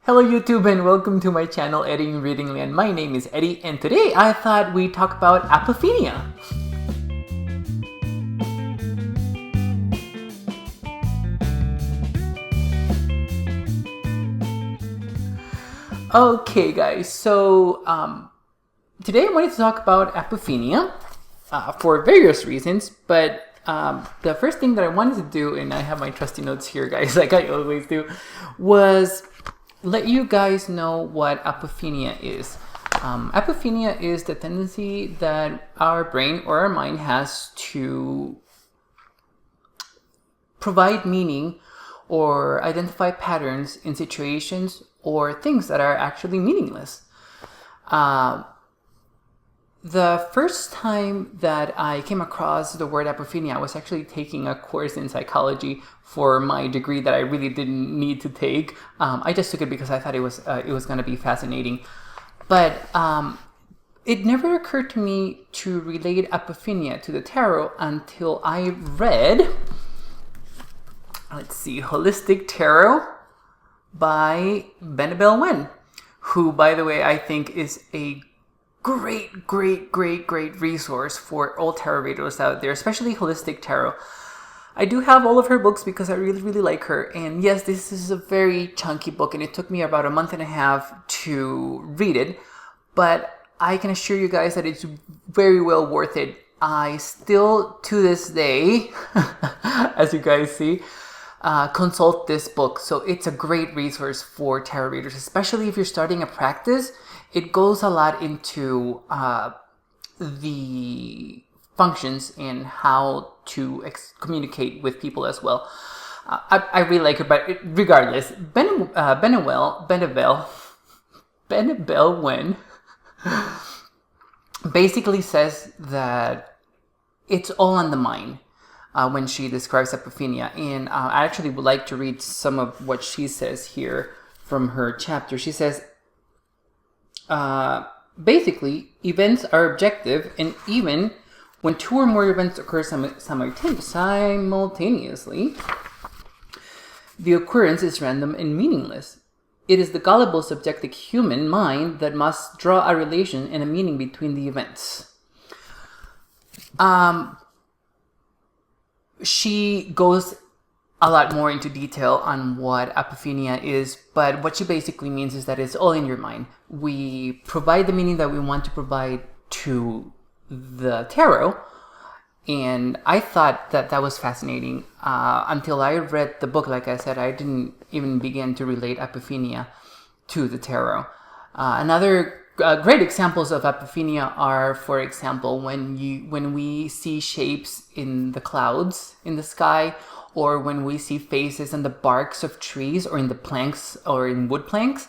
Hello YouTube and welcome to my channel eddieinreadingland. My name is Eddie and today I thought we'd talk about Apophenia. Okay guys, so today I wanted to talk about Apophenia for various reasons, but the first thing that I wanted to do, and I have my trusty notes here guys like I always do, was let you guys know what apophenia is. Apophenia is the tendency that our brain or our mind has to provide meaning or identify patterns in situations or things that are actually meaningless. The first time that I came across the word apophenia, I was actually taking a course in psychology for my degree that I really didn't need to take. I just took it because I thought it was going to be fascinating. But it never occurred to me to relate apophenia to the tarot until I read, let's see, Holistic Tarot by Annabelle Wen, who, by the way, I think is a great resource for all tarot readers out there, especially Holistic Tarot. I do have all of her books because I really like her. And yes, this is a very chunky book and it took me about a month and a half to read it. But I can assure you guys that it's very well worth it. I still, to this day, as you guys see, consult this book. So it's a great resource for tarot readers, especially if you're starting a practice. It goes a lot into the functions and how to communicate with people as well. I really like it, but regardless, Annabelle Wen basically says that it's all on the mind when she describes apophenia. And I actually would like to read some of what she says here from her chapter. She says, basically, events are objective, and even when two or more events occur simultaneously, the occurrence is random and meaningless. It is the gullible subjective human mind that must draw a relation and a meaning between the events. She goes a lot more into detail on what apophenia is, but what she basically means is that it's all in your mind. We provide the meaning that we want to provide to the tarot, and I thought that that was fascinating until I read the book. Like I said, I didn't even begin to relate apophenia to the tarot. Another great examples of apophenia are, for example, when we see shapes in the clouds in the sky, or when we see faces in the barks of trees or in the planks or in wood planks.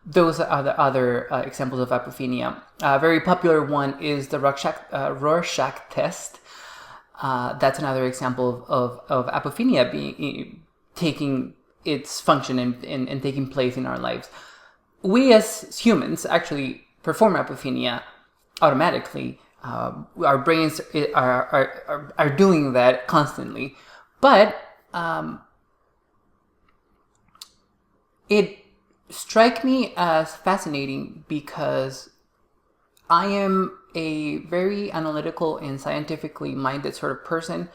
Those are the other examples of apophenia. A very popular one is the Rorschach test. That's another example of apophenia taking its function and taking place in our lives. We as humans actually perform apophenia automatically. Our brains are doing that constantly. But it struck me as fascinating because I am a very analytical and scientifically minded sort of person.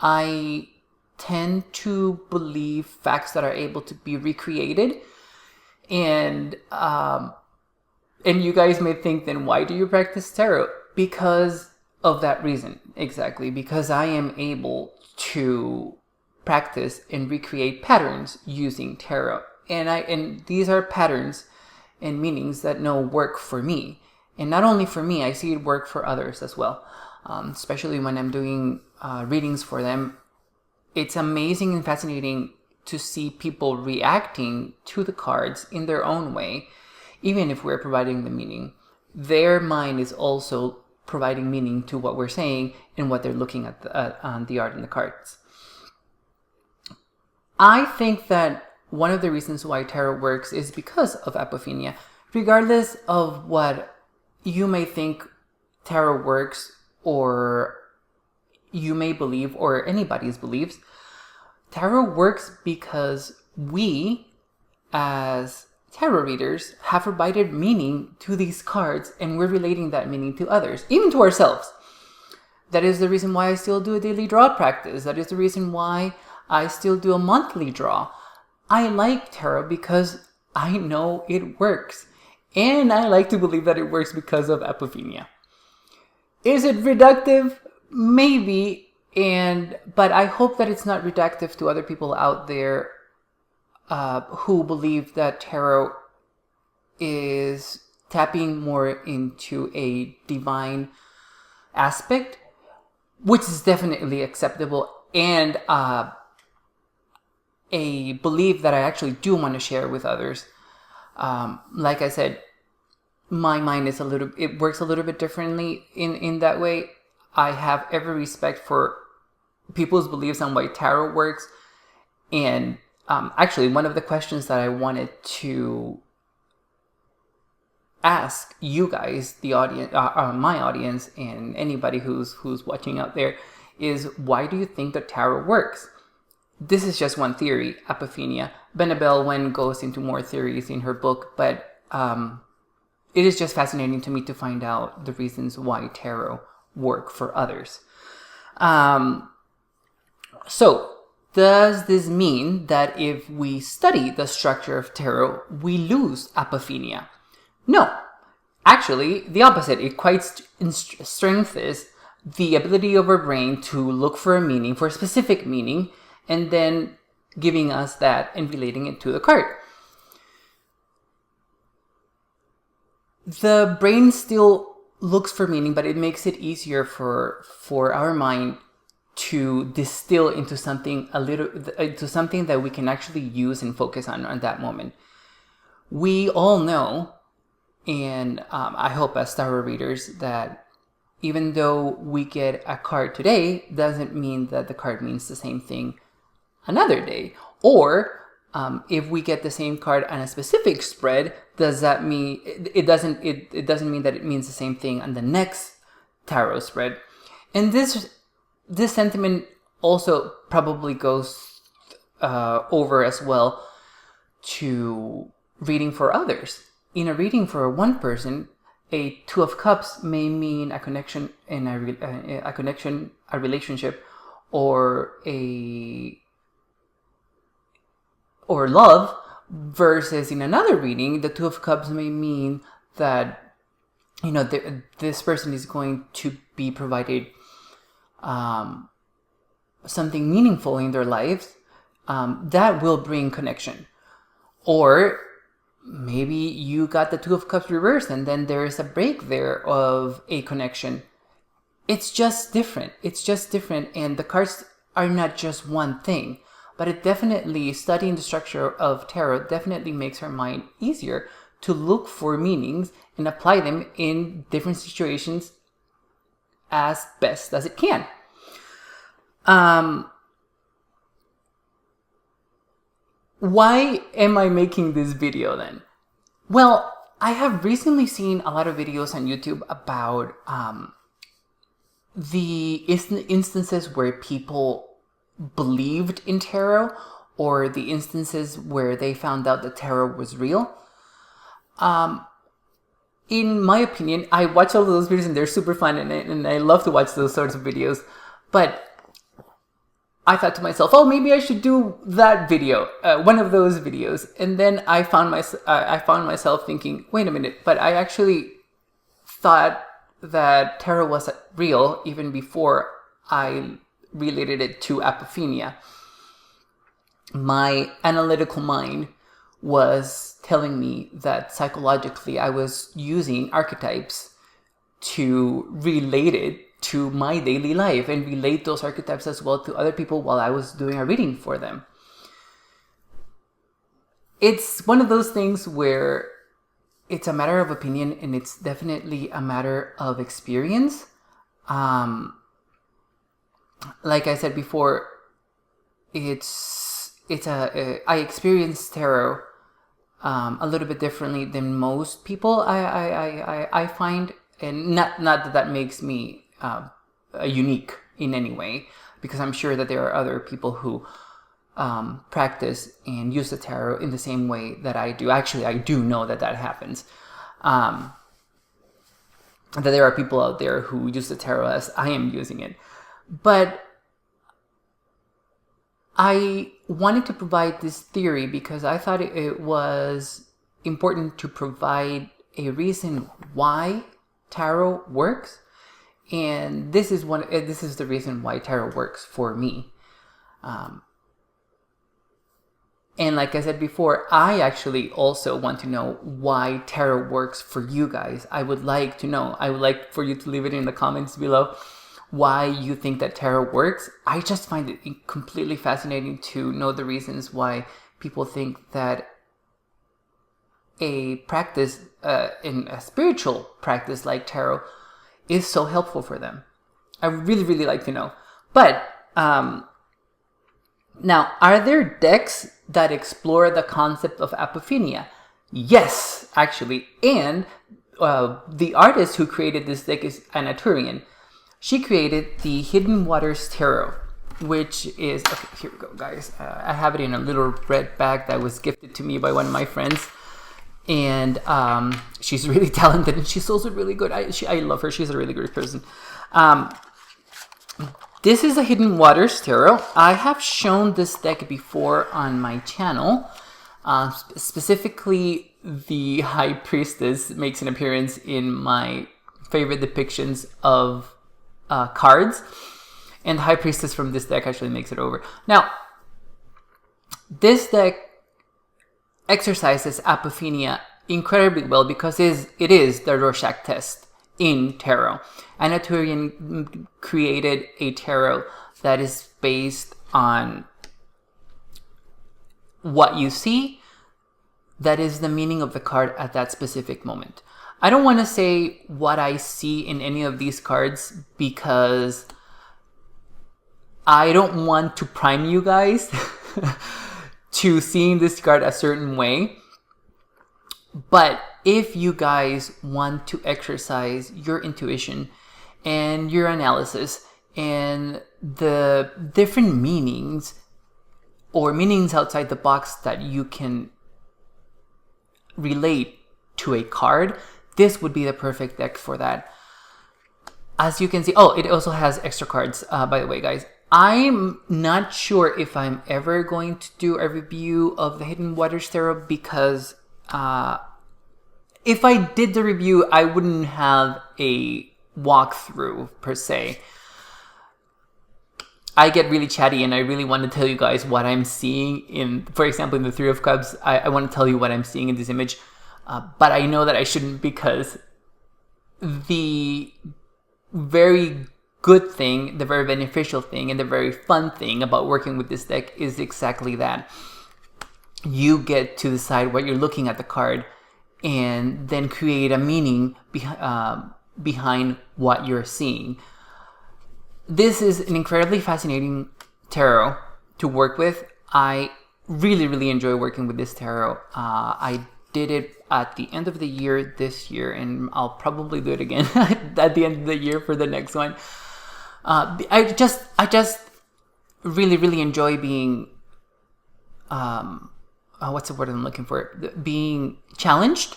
I tend to believe facts that are able to be recreated. And you guys may think, then why do you practice tarot? Because of that reason, exactly. Because I am able to practice and recreate patterns using tarot. And these are patterns and meanings that work for me. And not only for me, I see it work for others as well. Especially when I'm doing readings for them. It's amazing and fascinating to see people reacting to the cards in their own way. Even if we're providing the meaning, their mind is also providing meaning to what we're saying and what they're looking at on the art and the cards. I think that one of the reasons why tarot works is because of apophenia. Regardless of what you may think tarot works, or you may believe, or anybody's beliefs, tarot works because we as tarot readers have provided meaning to these cards, and we're relating that meaning to others, even to ourselves. That is the reason why I still do a daily draw practice. That is the reason why I still do a monthly draw. I like tarot because I know it works. And I like to believe that it works because of Apophenia. Is it reductive? Maybe. But I hope that it's not reductive to other people out there who believe that tarot is tapping more into a divine aspect, which is definitely acceptable, and a belief that I actually do want to share with others. Like I said, my mind is it works a little bit differently in that way. I have every respect for people's beliefs on why tarot works. And actually, one of the questions that I wanted to ask you guys, the audience, my audience, and anybody who's watching out there, is why do you think that tarot works? This is just one theory, Apophenia. Benabel Wen goes into more theories in her book, but it is just fascinating to me to find out the reasons why tarot work for others. So, does this mean that if we study the structure of tarot, we lose Apophenia? No. Actually, the opposite. It quite strengthens the ability of our brain to look for a meaning, for a specific meaning, and then giving us that and relating it to the card. The brain still looks for meaning, but it makes it easier for our mind to distill into something that we can actually use and focus on at that moment. We all know, and I hope as tarot readers, that even though we get a card today, doesn't mean that the card means the same thing another day. Or if we get the same card on a specific spread, does that mean it doesn't mean that it means the same thing on the next tarot spread? And this sentiment also probably goes over as well to reading for others. In a reading for one person, a Two of Cups may mean a connection in a relationship, or love, versus in another reading, the Two of Cups may mean that, this person is going to be provided something meaningful in their lives that will bring connection. Or maybe you got the Two of Cups reversed, and then there is a break there of a connection. It's just different. And the cards are not just one thing. But it definitely, studying the structure of tarot definitely makes our mind easier to look for meanings and apply them in different situations as best as it can. Why am I making this video then? Well, I have recently seen a lot of videos on YouTube about the instances where people believed in tarot, or the instances where they found out that tarot was real. In my opinion, I watch all of those videos and they're super fun, and I love to watch those sorts of videos. But I thought to myself, oh, maybe I should do that video, one of those videos. And then I found myself thinking, wait a minute, but I actually thought that tarot was real even before I related it to Apophenia. My analytical mind was telling me that psychologically I was using archetypes to relate it to my daily life and relate those archetypes as well to other people while I was doing a reading for them. It's one of those things where it's a matter of opinion, and it's definitely a matter of experience. Like I said before, I experience tarot a little bit differently than most people. I find, and not that makes me unique in any way, because I'm sure that there are other people who practice and use the tarot in the same way that I do. Actually, I do know that that happens. That there are people out there who use the tarot as I am using it. But I wanted to provide this theory because I thought it was important to provide a reason why tarot works. And this is the reason why tarot works for me. And like I said before, I actually also want to know why tarot works for you guys. I would like to know. I would like for you to leave it in the comments below why you think that tarot works. I just find it completely fascinating to know the reasons why people think that a practice, in a spiritual practice like tarot, is so helpful for them. I really, really like to know. But now, are there decks that explore the concept of apophenia? Yes, actually. And the artist who created this deck is an Arturian. She created the Hidden Waters Tarot, which is... Okay, here we go, guys. I have it in a little red bag that was gifted to me by one of my friends. And she's really talented, and she's also really good. I love her. She's a really good person. This is a Hidden Waters Tarot. I have shown this deck before on my channel. Specifically, the High Priestess makes an appearance in my favorite depictions of cards. And the High Priestess from this deck actually makes it over. Now, this deck exercises apophenia incredibly well because it is the Rorschach test in tarot. An Arturian created a tarot that is based on what you see. That is the meaning of the card at that specific moment. I don't want to say what I see in any of these cards because I don't want to prime you guys to seeing this card a certain way. But if you guys want to exercise your intuition and your analysis and the different meanings or meanings outside the box that you can relate to a card, this would be the perfect deck for that. As you can see, oh, it also has extra cards, by the way, guys. I'm not sure if I'm ever going to do a review of the Hidden Waters Tarot because if I did the review, I wouldn't have a walkthrough per se. I get really chatty and I really want to tell you guys what I'm seeing in, for example, in the Three of Cups. I want to tell you what I'm seeing in this image, but I know that I shouldn't because the very good thing, the very beneficial thing, and the very fun thing about working with this deck is exactly that. You get to decide what you're looking at the card and then create a meaning behind what you're seeing. This is an incredibly fascinating tarot to work with. I really, really enjoy working with this tarot. I did it at the end of the year this year, and I'll probably do it again at the end of the year for the next one. I just really, really enjoy being, what's the word I'm looking for? Being challenged.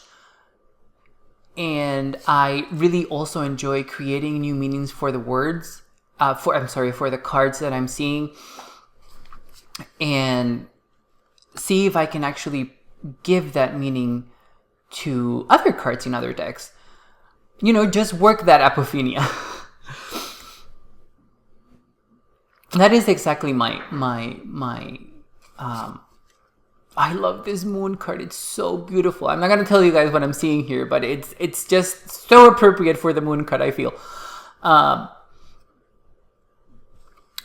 And I really also enjoy creating new meanings for the words, for the cards that I'm seeing, and see if I can actually give that meaning to other cards in other decks. You know, just work that apophenia. That is exactly my I love this moon card. It's so beautiful. I'm not going to tell you guys what I'm seeing here, but it's just so appropriate for the moon card, I feel.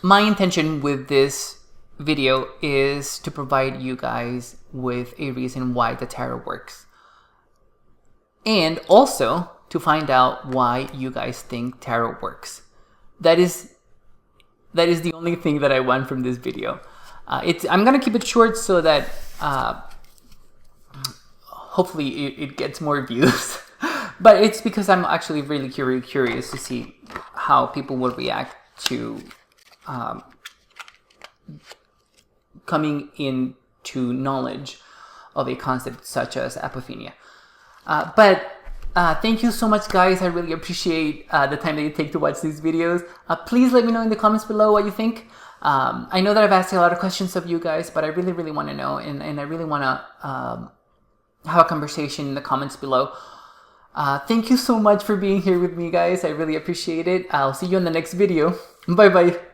My intention with this video is to provide you guys with a reason why the tarot works. And also to find out why you guys think tarot works. That is the only thing that I want from this video. I'm going to keep it short so that hopefully it gets more views. But it's because I'm actually really curious to see how people will react to coming into knowledge of a concept such as apophenia. Thank you so much, guys. I really appreciate the time that you take to watch these videos. Please let me know in the comments below what you think. I know that I've asked a lot of questions of you guys, but I really want to know, and I really want to have a conversation in the comments below. Thank you so much for being here with me, guys. I really appreciate it. I'll see you in the next video. Bye bye.